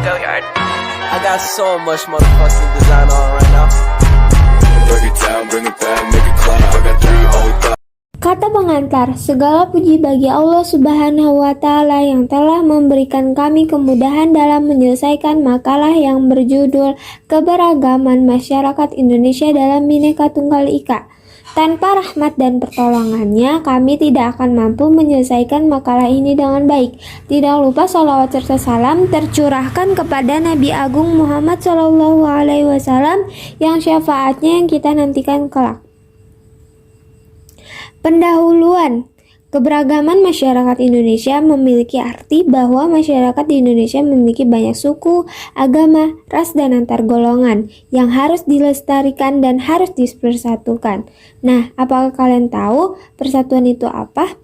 Go yard. I got so much motherfucking design on right now. Break it down, bring it back, make it clap. I got 3 old. Kata pengantar, segala puji bagi Allah Subhanahu wa Ta'ala yang telah memberikan kami kemudahan dalam menyelesaikan makalah yang berjudul Keberagaman Masyarakat Indonesia dalam Bhinneka Tunggal Ika. Tanpa rahmat dan pertolongannya, kami tidak akan mampu menyelesaikan makalah ini dengan baik. Tidak lupa salawat serta salam tercurahkan kepada Nabi Agung Muhammad SAW yang syafaatnya yang kita nantikan kelak. Pendahuluan. Keberagaman masyarakat Indonesia memiliki arti bahwa masyarakat di Indonesia memiliki banyak suku, agama, ras, dan antar golongan yang harus dilestarikan dan harus dipersatukan. Nah, apakah kalian tahu persatuan itu apa?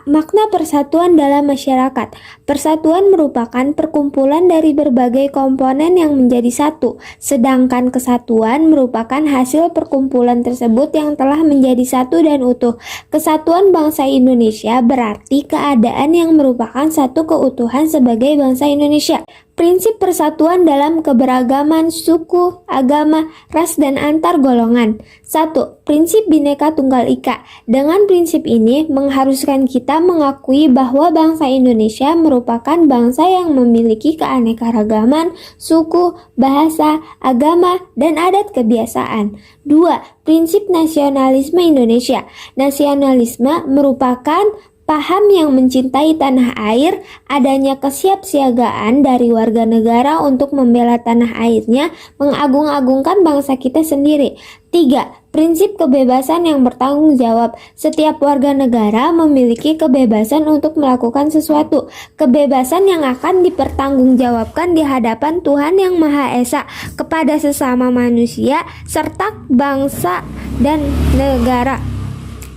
Makna persatuan dalam masyarakat. Persatuan merupakan perkumpulan dari berbagai komponen yang menjadi satu, sedangkan kesatuan merupakan hasil perkumpulan tersebut yang telah menjadi satu dan utuh. Kesatuan bangsa Indonesia berarti keadaan yang merupakan satu keutuhan sebagai bangsa Indonesia. Prinsip persatuan dalam keberagaman suku, agama, ras, dan antar golongan. 1. Prinsip Bhinneka Tunggal Ika. Dengan prinsip ini mengharuskan kita mengakui bahwa bangsa Indonesia merupakan bangsa yang memiliki keanekaragaman, suku, bahasa, agama, dan adat kebiasaan. 2. Prinsip nasionalisme Indonesia. Nasionalisme merupakan paham yang mencintai tanah air, adanya kesiapsiagaan dari warga negara untuk membela tanah airnya, mengagung-agungkan bangsa kita sendiri. 3. Prinsip kebebasan yang bertanggung jawab. Setiap warga negara memiliki kebebasan untuk melakukan sesuatu. Kebebasan yang akan dipertanggungjawabkan di hadapan Tuhan Yang Maha Esa kepada sesama manusia serta bangsa dan negara.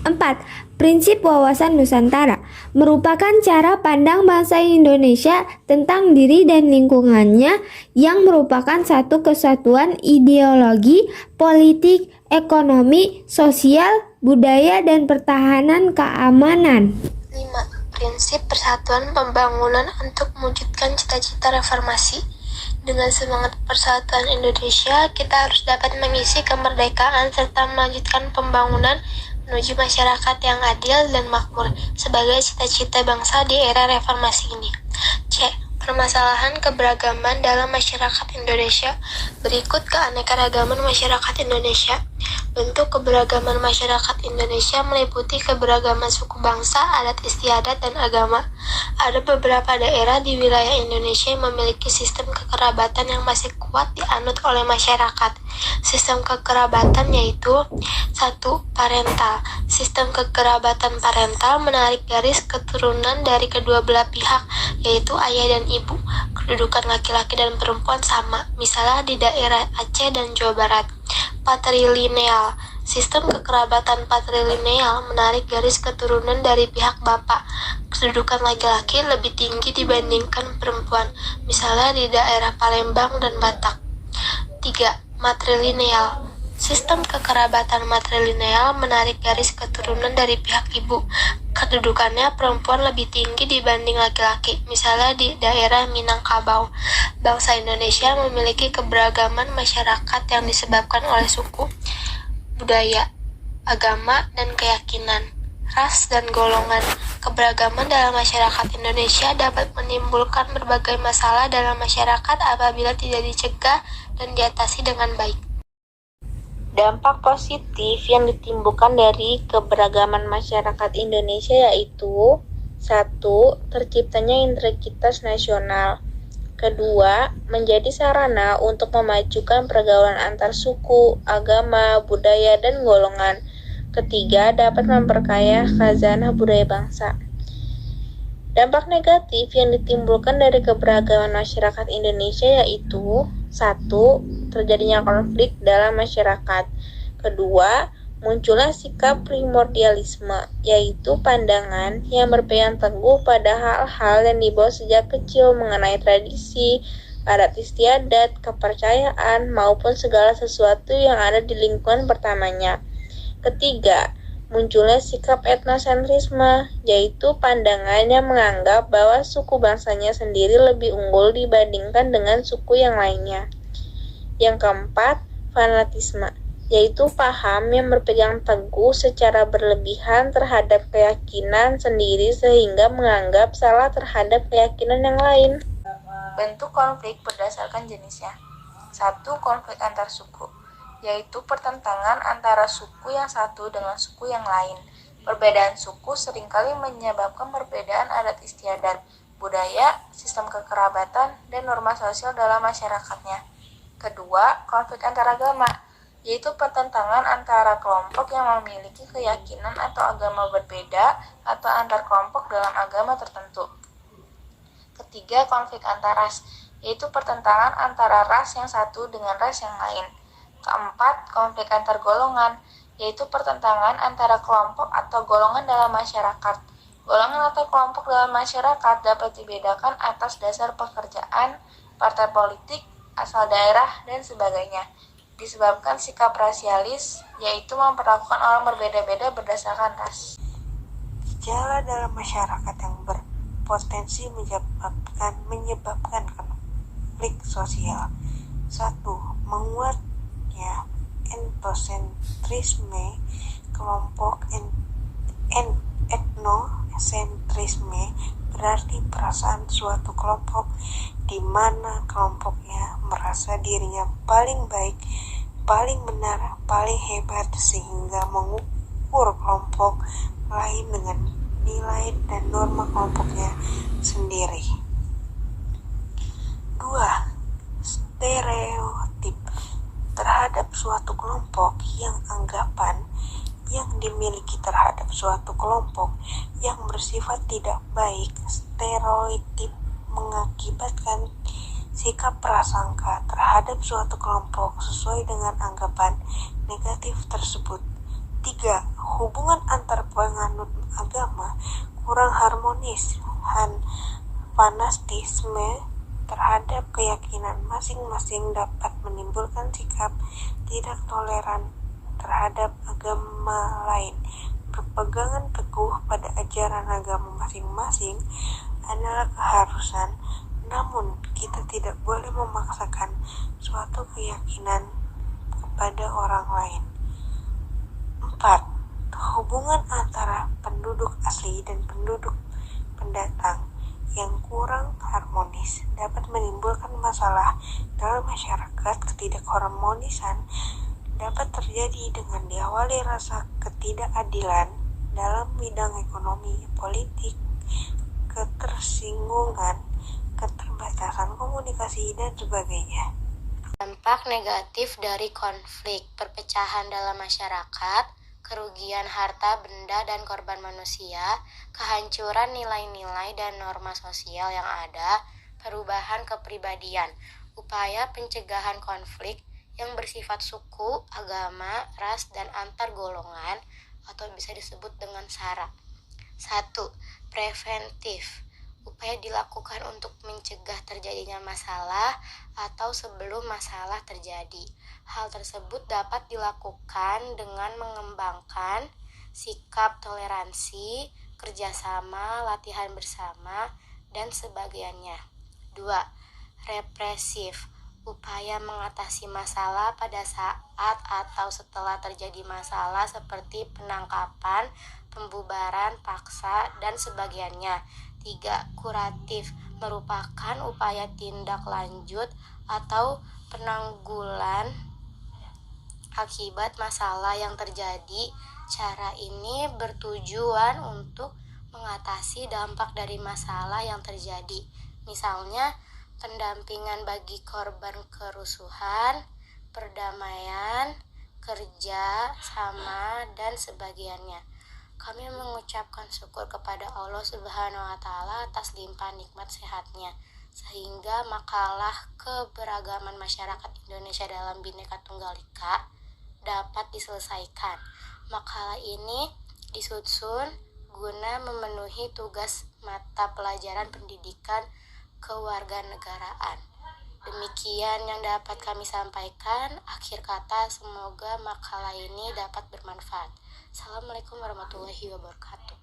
4. Prinsip wawasan Nusantara merupakan cara pandang bangsa Indonesia tentang diri dan lingkungannya yang merupakan satu kesatuan ideologi, politik, ekonomi, sosial, budaya, dan pertahanan keamanan. 5. Prinsip persatuan pembangunan untuk mewujudkan cita-cita reformasi. Dengan semangat persatuan Indonesia, kita harus dapat mengisi kemerdekaan serta melanjutkan pembangunan menuju masyarakat yang adil dan makmur sebagai cita-cita bangsa di era reformasi ini. C. Permasalahan keberagaman dalam masyarakat Indonesia. Berikut keanekaragaman masyarakat Indonesia. Bentuk keberagaman masyarakat Indonesia meliputi keberagaman suku bangsa, adat istiadat, dan agama. Ada beberapa daerah di wilayah Indonesia yang memiliki sistem kekerabatan yang masih kuat dianut oleh masyarakat. Sistem kekerabatan yaitu 1. Parental. Sistem kekerabatan parental menarik garis keturunan dari kedua belah pihak, yaitu ayah dan ibu. Kedudukan laki-laki dan perempuan sama, misalnya di daerah Aceh dan Jawa Barat. Patrilineal. Sistem kekerabatan patrilineal menarik garis keturunan dari pihak bapak. Kedudukan laki-laki lebih tinggi dibandingkan perempuan, misalnya di daerah Palembang dan Batak. 3. Matrilineal. Sistem kekerabatan matrilineal menarik garis keturunan dari pihak ibu. Kedudukannya perempuan lebih tinggi dibanding laki-laki, misalnya di daerah Minangkabau. Bangsa Indonesia memiliki keberagaman masyarakat yang disebabkan oleh suku, budaya, agama, dan keyakinan, ras, dan golongan. Keberagaman dalam masyarakat Indonesia dapat menimbulkan berbagai masalah dalam masyarakat apabila tidak dicegah dan diatasi dengan baik. Dampak positif yang ditimbulkan dari keberagaman masyarakat Indonesia yaitu 1. Terciptanya integritas nasional. 2. Menjadi sarana untuk memajukan pergaulan antar suku, agama, budaya, dan golongan. 3. Dapat memperkaya khazanah budaya bangsa. Dampak negatif yang ditimbulkan dari keberagaman masyarakat Indonesia yaitu 1. Terjadinya konflik dalam masyarakat. 2. Munculnya sikap primordialisme, yaitu pandangan yang berpegang teguh pada hal-hal yang dibawa sejak kecil mengenai tradisi, adat istiadat, kepercayaan, maupun segala sesuatu yang ada di lingkungan pertamanya. 3. munculnya sikap etnosentrisme, yaitu pandangan yang menganggap bahwa suku bangsanya sendiri lebih unggul dibandingkan dengan suku yang lainnya. Yang keempat, fanatisme, yaitu paham yang berpegang teguh secara berlebihan terhadap keyakinan sendiri sehingga menganggap salah terhadap keyakinan yang lain. Bentuk konflik berdasarkan jenisnya. 1. Konflik antar suku, yaitu pertentangan antara suku yang satu dengan suku yang lain. Perbedaan suku seringkali menyebabkan perbedaan adat istiadat, budaya, sistem kekerabatan, dan norma sosial dalam masyarakatnya. Kedua, konflik antar agama, yaitu pertentangan antara kelompok yang memiliki keyakinan atau agama berbeda atau antar kelompok dalam agama tertentu. Ketiga, konflik antar ras, yaitu pertentangan antara ras yang satu dengan ras yang lain. Keempat, konflik antar golongan, yaitu pertentangan antara kelompok atau golongan dalam masyarakat. Golongan atau kelompok dalam masyarakat dapat dibedakan atas dasar pekerjaan, partai politik, asal daerah, dan sebagainya. Disebabkan sikap rasialis, yaitu memperlakukan orang berbeda-beda berdasarkan ras. Gejala dalam masyarakat yang berpotensi menyebabkan konflik sosial. 1. Menguatnya etnosentrisme, kelompok etnosentrisme berarti perasaan suatu kelompok di mana kelompoknya merasa dirinya paling baik, paling benar, paling hebat sehingga mengukur kelompok lain dengan nilai dan norma kelompoknya sendiri. 2. Stereotip terhadap suatu kelompok yang anggapan yang dimiliki terhadap suatu kelompok yang bersifat tidak baik. Stereotip mengakibatkan sikap prasangka terhadap suatu kelompok sesuai dengan anggapan negatif tersebut. 3. Hubungan antar penganut agama kurang harmonis. Fanatisme terhadap keyakinan masing-masing dapat menimbulkan sikap tidak toleran terhadap agama lain. Berpegangan teguh pada ajaran agama masing-masing adalah keharusan, namun kita tidak boleh memaksakan suatu keyakinan kepada orang lain. 4. Hubungan antara penduduk asli dan penduduk pendatang yang kurang harmonis dapat menimbulkan masalah dalam masyarakat. Ketidakharmonisan dapat terjadi dengan diawali rasa ketidakadilan dalam bidang ekonomi, politik, ketersinggungan, keterbatasan komunikasi, dan sebagainya. Dampak negatif dari konflik, perpecahan dalam masyarakat, kerugian harta benda dan korban manusia, kehancuran nilai-nilai dan norma sosial yang ada, perubahan kepribadian, upaya pencegahan konflik yang bersifat suku, agama, ras, dan antar golongan atau bisa disebut dengan SARA. 1. Preventif, upaya dilakukan untuk mencegah terjadinya masalah atau sebelum masalah terjadi. Hal tersebut dapat dilakukan dengan mengembangkan sikap toleransi, kerjasama, latihan bersama, dan sebagainya. 2. Represif, upaya mengatasi masalah pada saat atau setelah terjadi masalah seperti penangkapan, pembubaran paksa, dan sebagainya. 3. Kuratif, merupakan upaya tindak lanjut atau penanggulan akibat masalah yang terjadi. Cara ini bertujuan untuk mengatasi dampak dari masalah yang terjadi. Misalnya, pendampingan bagi korban kerusuhan, perdamaian, kerja sama, dan sebagainya. Kami mengucapkan syukur kepada Allah Subhanahu wa Ta'ala atas limpahan nikmat sehatnya, sehingga makalah keberagaman masyarakat Indonesia dalam Bhinneka Tunggal Ika dapat diselesaikan. Makalah ini disusun guna memenuhi tugas mata pelajaran pendidikan kewarganegaraan. Demikian yang dapat kami sampaikan. Akhir kata, semoga makalah ini dapat bermanfaat. Assalamualaikum warahmatullahi wabarakatuh.